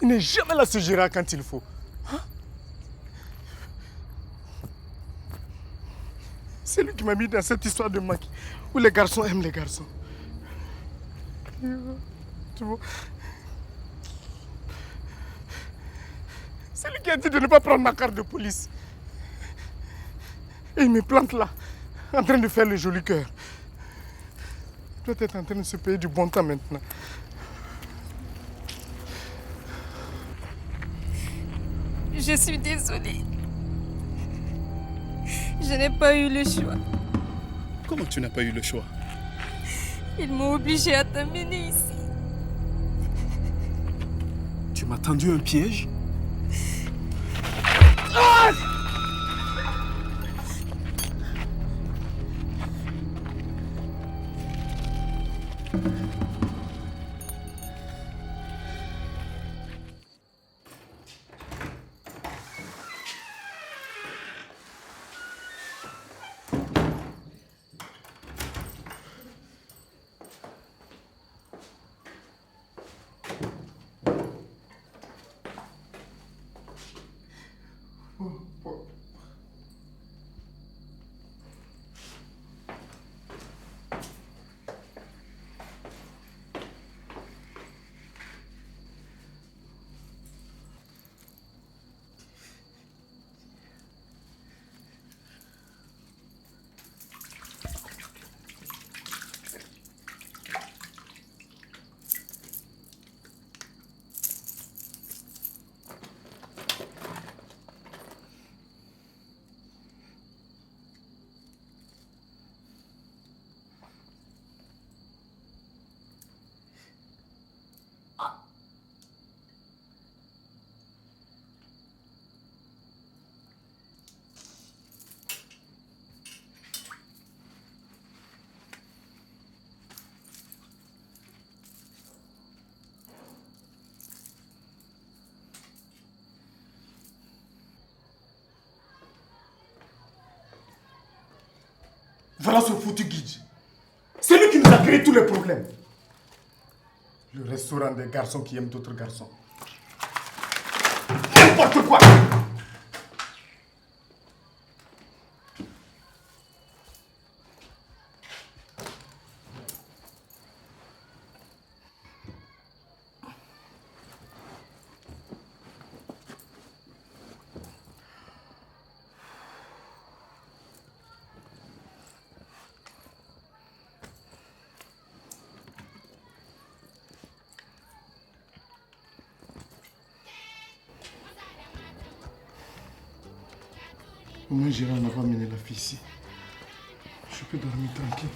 Il n'est jamais là ce Gérard quand il faut. Hein? C'est lui qui m'a mis dans cette histoire de maquis où les garçons aiment les garçons. Tu vois? C'est lui qui a dit de ne pas prendre ma carte de police. Et il me plante là, en train de faire le joli cœur. Il doit être en train de se payer du bon temps maintenant. Je suis désolée. Je n'ai pas eu le choix. Comment tu n'as pas eu le choix? Ils m'ont obligée à t'amener ici. Tu m'as tendu un piège? Voilà ce foutu guide. C'est lui qui nous a créé tous les problèmes. Le restaurant des garçons qui aiment d'autres garçons. N'importe quoi! Au moins, Gérard n'a pas mené la fille ici. Je peux dormir tranquille.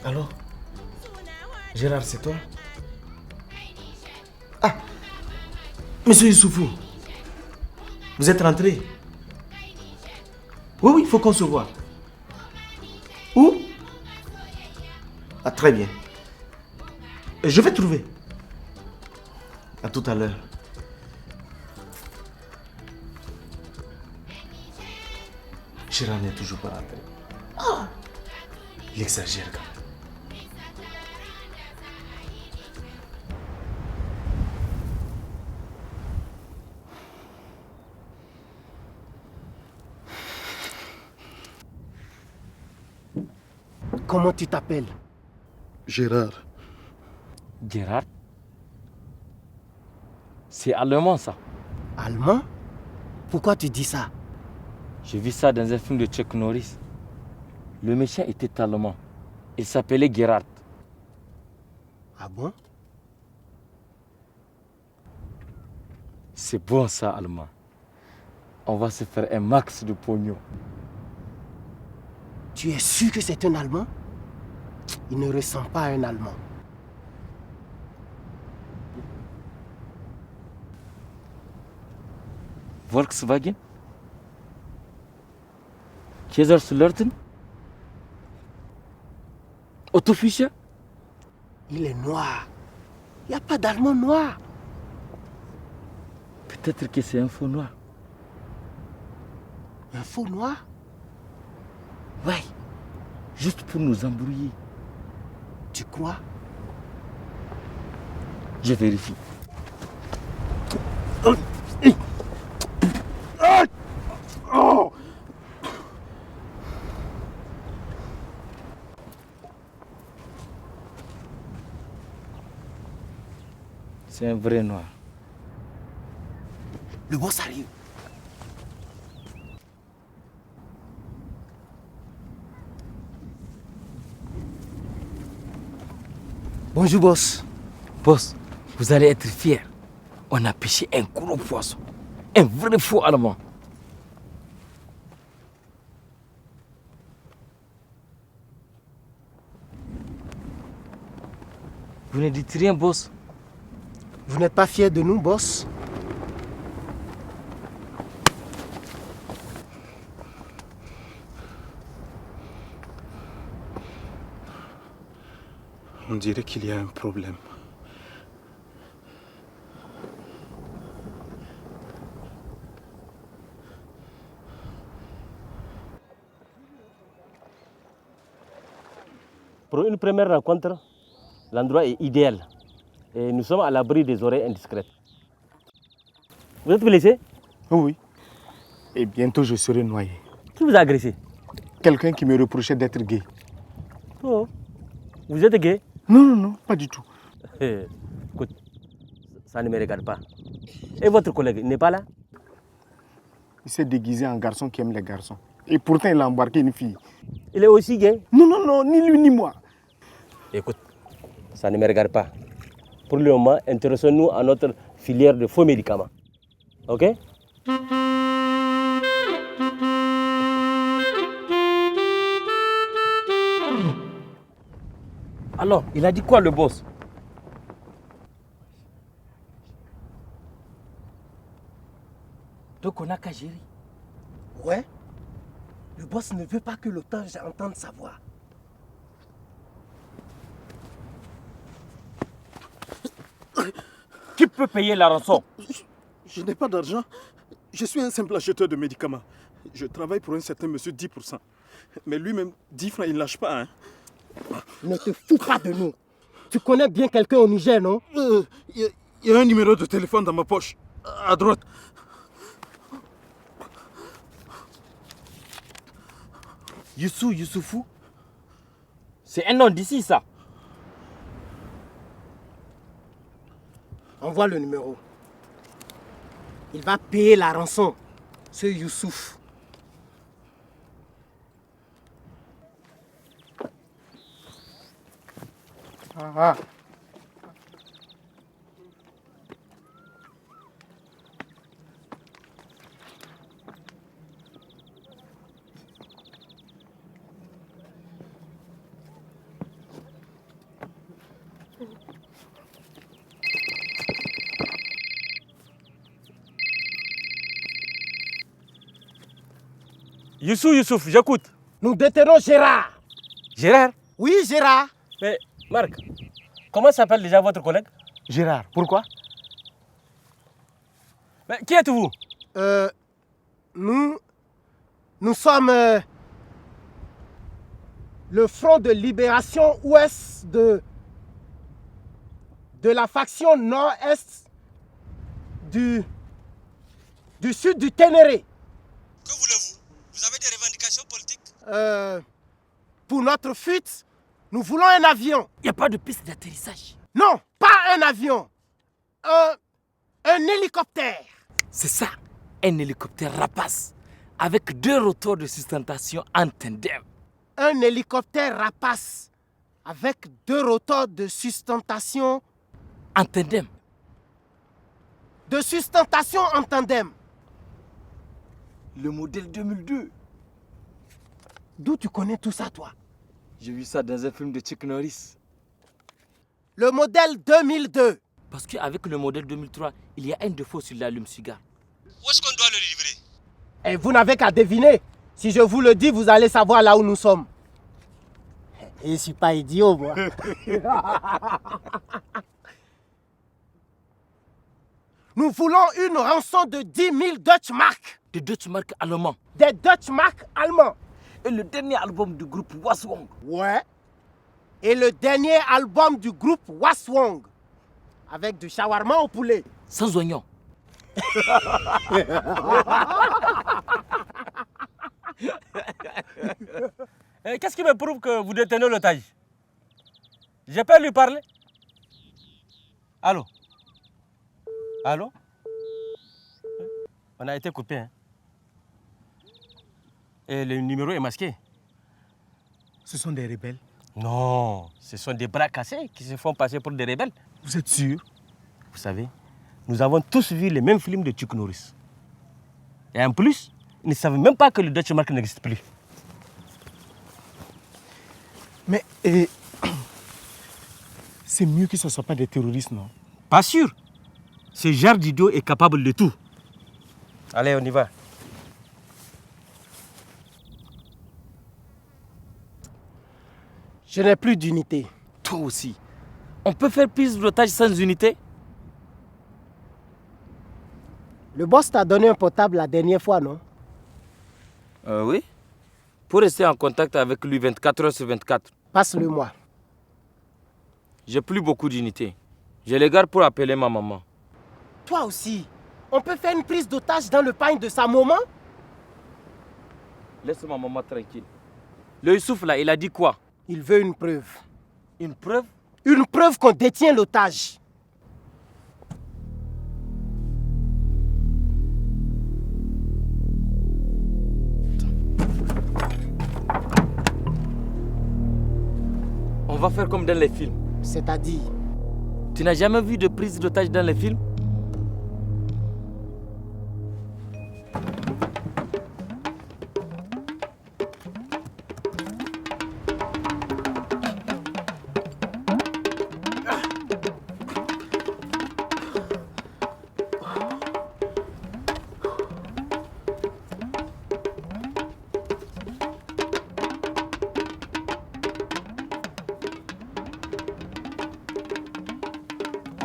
Alors, Gérard, c'est toi? Ah, monsieur Youssoufou, vous êtes rentré? Oui, il faut qu'on se voit. Où? Ah, très bien. Je vais trouver. À tout à l'heure. Gérard n'est toujours pas rentré. Ah, il exagère quand même. Comment tu t'appelles? Gérard. Gérard? C'est allemand ça. Allemand? Pourquoi tu dis ça? J'ai vu ça dans un film de Chuck Norris. Le méchant était allemand. Il s'appelait Gerhard. Ah bon? C'est bon ça, allemand. On va se faire un max de pognon. Tu es sûr que c'est un Allemand? Il ne ressemble pas à un Allemand. Volkswagen? Kaiserslautern? Otto Fischer? Il est noir. Il n'y a pas d'Allemand noir. Peut-être que c'est un faux noir. Un faux noir? Ouais, juste pour nous embrouiller. Tu crois? Je vérifie. C'est un vrai noir. Le boss arrive. Bonjour, boss. Boss, vous allez être fiers. On a pêché un gros poisson. Un vrai faux allemand. Vous ne dites rien, boss. Vous n'êtes pas fier de nous, boss? On dirait qu'il y a un problème. Pour une première rencontre, l'endroit est idéal. Et nous sommes à l'abri des oreilles indiscrètes. Vous êtes blessé? Oui. Et bientôt, je serai noyé. Qui vous a agressé? Quelqu'un qui me reprochait d'être gay. Oh, vous êtes gay? Non, non, non, pas du tout. Écoute, ça ne me regarde pas. Et votre collègue, il n'est pas là? Il s'est déguisé en garçon qui aime les garçons. Et pourtant, il a embarqué une fille. Il est aussi gay? Non, non, non, ni lui ni moi. Écoute, ça ne me regarde pas. Pour le moment, intéressons-nous à notre filière de faux médicaments. Ok? Alors, il a dit quoi le boss? Donc on n'a qu'à gérer. Ouais. Le boss ne veut pas que l'otage entende sa voix. Qui peut payer la rançon? Je n'ai pas d'argent. Je suis un simple acheteur de médicaments. Je travaille pour un certain monsieur 10%. Mais lui-même, 10 francs, il ne lâche pas. Hein. Ne te fous pas de nous. Tu connais bien quelqu'un au Niger, non? Il y a un numéro de téléphone dans ma poche, à droite. Youssou, Youssoufou? C'est un nom d'ici, ça. Envoie le numéro. Il va payer la rançon. Ce Youssouf. Ah, Youssou, Youssouf, j'écoute. Nous déterrons Gérard. Gérard? Oui, Gérard. Mais, Marc, comment s'appelle déjà votre collègue? Gérard, pourquoi? Mais qui êtes-vous? Nous sommes le Front de Libération Ouest de la faction nord-est du sud du Ténéré. Que voulez-vous? Vous avez des revendications politiques? Pour notre fuite, nous voulons un avion. Il n'y a pas de piste d'atterrissage. Non, pas un avion. Un hélicoptère. C'est ça, un hélicoptère rapace avec 2 rotors de sustentation en tandem. un hélicoptère rapace avec 2 rotors de sustentation. En tandem. De sustentation en tandem. Le modèle 2002. D'où tu connais tout ça, toi? J'ai vu ça dans un film de Chuck Norris. Le modèle 2002. Parce qu'avec le modèle 2003, il y a un défaut sur l'allume-cigare. Où est-ce qu'on doit le livrer? Et vous n'avez qu'à deviner. Si je vous le dis, vous allez savoir là où nous sommes. Et je ne suis pas idiot, moi. Nous voulons une rançon de 10 000 Deutsche Mark. Des Deutsche Mark allemands. Des Deutsche Mark allemands. Et le dernier album du groupe Waswong. Ouais. Et le dernier album du groupe Waswong. Avec du shawarma au poulet. Sans oignon. Qu'est-ce qui me prouve que vous détenez l'otage? Je peux lui parler? Allô? Allô? On a été coupé. Hein? Et le numéro est masqué. Ce sont des rebelles. Non, ce sont des bras cassés qui se font passer pour des rebelles. Vous êtes sûr? Vous savez, nous avons tous vu les mêmes films de Chuck Norris. Et en plus, ils ne savent même pas que le Deutsche Mark n'existe plus. Mais c'est mieux que ce ne soit pas des terroristes, non? Pas sûr. Ce genre d'idiot est capable de tout. Allez, on y va. Je n'ai plus d'unité. Toi aussi. On peut faire prise d'otage sans unité? Le boss t'a donné un portable la dernière fois, non? Oui. Pour rester en contact avec lui 24 heures sur 24. Passe-le-moi. J'ai plus beaucoup d'unités. Je les garde pour appeler ma maman. Toi aussi. On peut faire une prise d'otage dans le pagne de sa maman? Laisse ma maman tranquille. Le Youssouf là, il a dit quoi? Il veut une preuve. Une preuve? Une preuve qu'on détient l'otage. On va faire comme dans les films. C'est-à-dire? Tu n'as jamais vu de prise d'otage dans les films?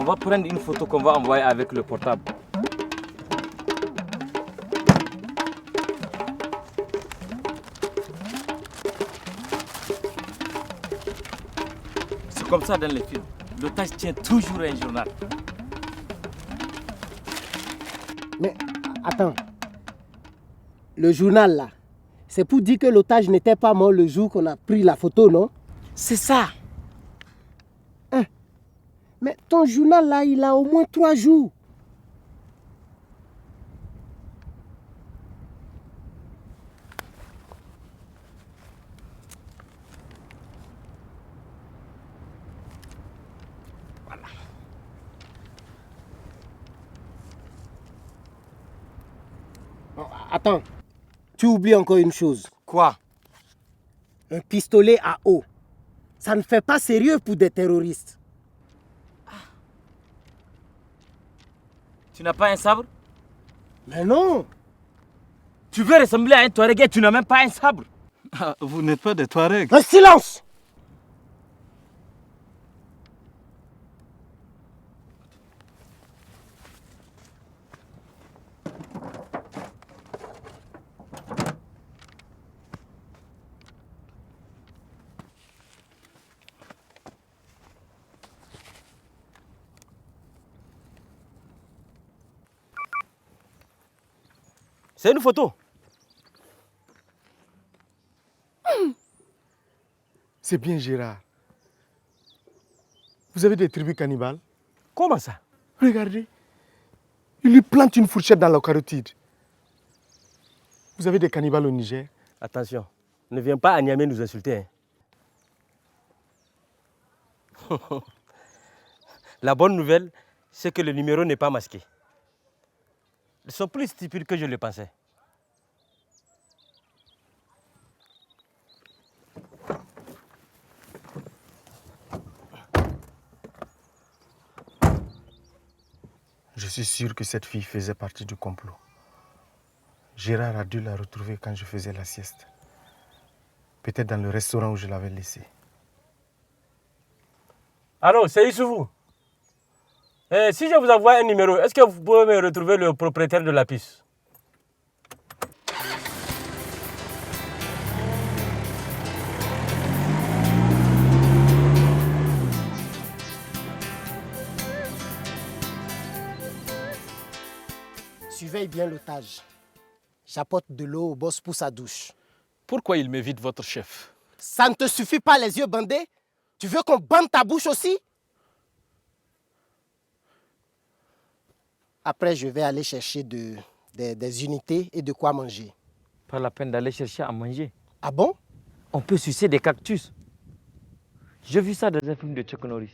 On va prendre une photo qu'on va envoyer avec le portable. C'est comme ça dans les films. L'otage tient toujours un journal. Mais attends. Le journal là, c'est pour dire que l'otage n'était pas mort le jour qu'on a pris la photo, non? C'est ça. Mais ton journal là, il a au moins 3 jours. Voilà. Oh, attends, tu oublies encore une chose. Quoi? Un pistolet à eau. Ça ne fait pas sérieux pour des terroristes. Tu n'as pas un sabre? Mais non. Tu veux ressembler à un Touareg et tu n'as même pas un sabre. Ah, vous n'êtes pas des Touaregs. Un silence! C'est une photo. C'est bien Gérard. Vous avez des tribus cannibales? Comment ça? Regardez. Il lui plante une fourchette dans la carotide. Vous avez des cannibales au Niger? Attention, Ne viens pas à Niamey nous insulter. Hein. La bonne nouvelle, c'est que le numéro n'est pas masqué. Ils sont plus stupides que je le pensais. Je suis sûr que cette fille faisait partie du complot. Gérard a dû la retrouver quand je faisais la sieste. Peut-être dans le restaurant où je l'avais laissée. Allô, c'est Issoufou. Si je vous envoie un numéro, est-ce que vous pouvez me retrouver le propriétaire de la piste? Surveille bien l'otage. J'apporte de l'eau au boss pour sa douche. Pourquoi il m'évite votre chef? Ça ne te suffit pas les yeux bandés? Tu veux qu'on bande ta bouche aussi? Après, je vais aller chercher des unités et de quoi manger. Pas la peine d'aller chercher à manger. Ah bon? On peut sucer des cactus. J'ai vu ça dans un film de Chuck Norris.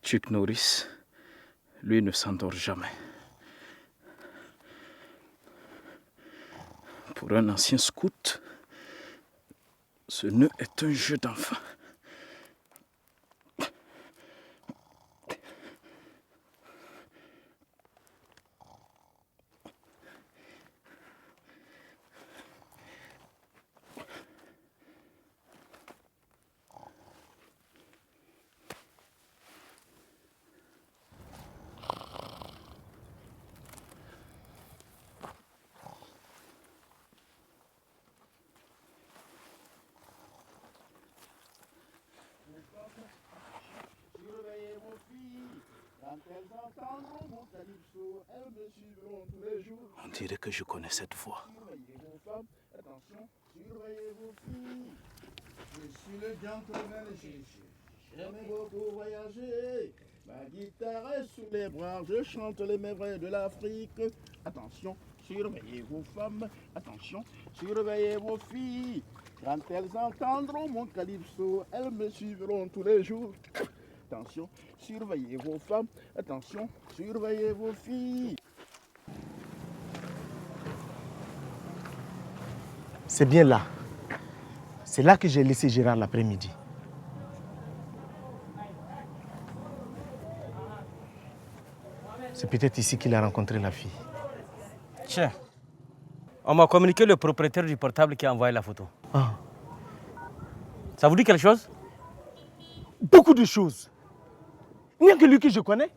Chuck Norris, lui ne s'endort jamais. Pour un ancien scout, ce nœud est un jeu d'enfant. On dirait que je connais cette voix. Attention, surveillez vos filles. Je suis le gentleman Chichi. J'aime beaucoup voyager. Ma guitare est sous les bras. Je chante les merveilles de l'Afrique. Attention, surveillez vos femmes. Attention, surveillez vos filles. Quand elles entendront mon calypso, elles me suivront tous les jours. Attention, surveillez vos femmes. Attention, surveillez vos filles. C'est bien là. C'est là que j'ai laissé Gérard l'après-midi. C'est peut-être ici qu'il a rencontré la fille. Tiens, on m'a communiqué le propriétaire du portable qui a envoyé la photo. Ah. Ça vous dit quelque chose? Beaucoup de choses. Il n'y a que lui que je connais.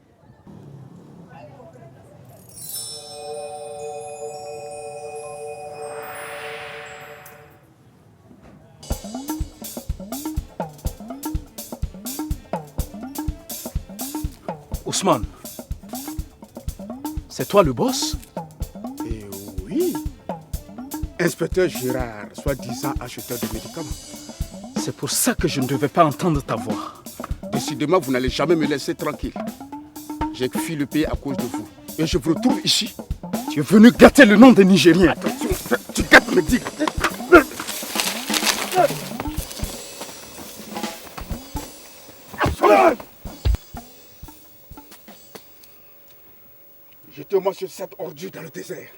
Ousmane, c'est toi le boss? Eh oui. Inspecteur Gérard, soi-disant acheteur de médicaments. C'est pour ça que je ne devais pas entendre ta voix. Décidément, vous n'allez jamais me laisser tranquille. J'ai fui le pays à cause de vous. Et je vous retrouve ici. Tu es venu gâter le nom des Nigériens. Attention, tu gâtes mes digues. Jetez-moi sur cette ordure dans le désert.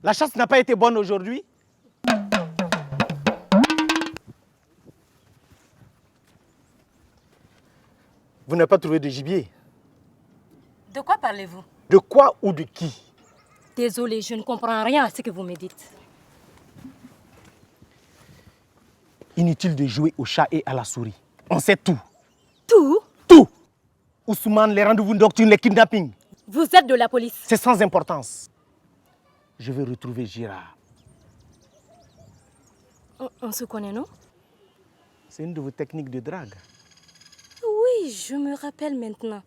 La chasse n'a pas été bonne aujourd'hui. Vous n'avez pas trouvé de gibier? De quoi parlez-vous? De quoi ou de qui? Désolée, je ne comprends rien à ce que vous me dites. Inutile de jouer au chat et à la souris. On sait tout. Tout? Tout. Ousmane, les rendez-vous nocturnes, les kidnappings. Vous êtes de la police? C'est sans importance. Je vais retrouver Gérard. On se connaît, non? C'est une de vos techniques de drague. Oui, je me rappelle maintenant.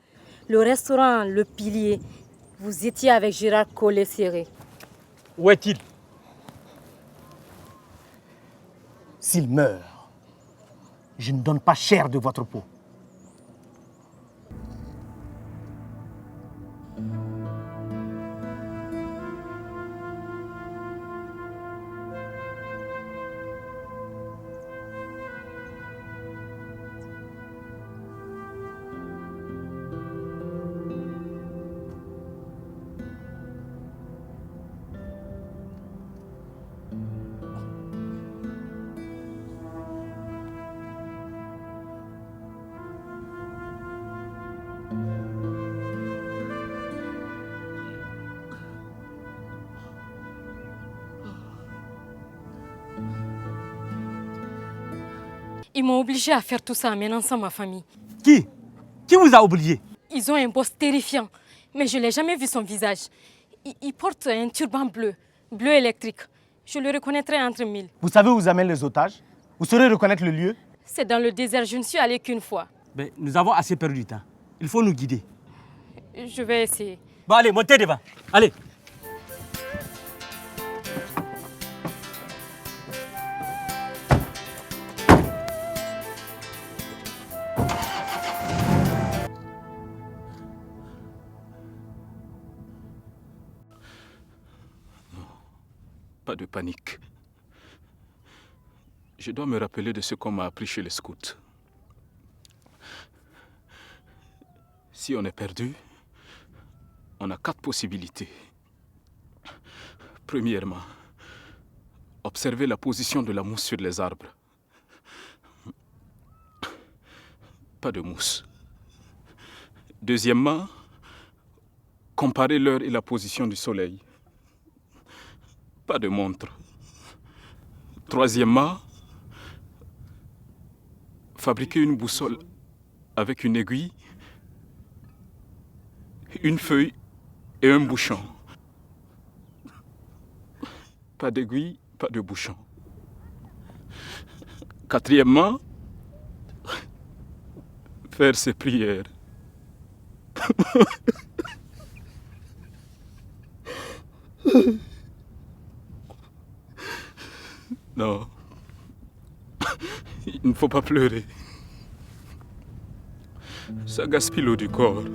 Le restaurant, le Pilier. Vous étiez avec Gérard collé serré. Où est-il? S'il meurt, je ne donne pas cher de votre peau. Ils m'ont obligé à faire tout ça en menaçant ma famille. Qui? Qui vous a oublié? Ils ont un boss terrifiant, mais je n'ai jamais vu son visage. Il porte un turban bleu électrique. Je le reconnaîtrai entre mille. Vous savez où vous amènent les otages? Vous saurez reconnaître le lieu? C'est dans le désert, je ne suis allée qu'une fois. Ben, nous avons assez perdu du temps. Il faut nous guider. Je vais essayer. Bon, allez, montez devant. Allez. Pas de panique. Je dois me rappeler de ce qu'on m'a appris chez les scouts. Si on est perdu, on a 4 possibilités. Premièrement, observer la position de la mousse sur les arbres. Pas de mousse. Deuxièmement, comparer l'heure et la position du soleil. Pas de montre. Troisièmement, fabriquer une boussole avec une aiguille, une feuille et un bouchon. Pas d'aiguille, pas de bouchon. Quatrièmement, faire ses prières. Non, il ne faut pas pleurer. Ça gaspille l'eau du corps.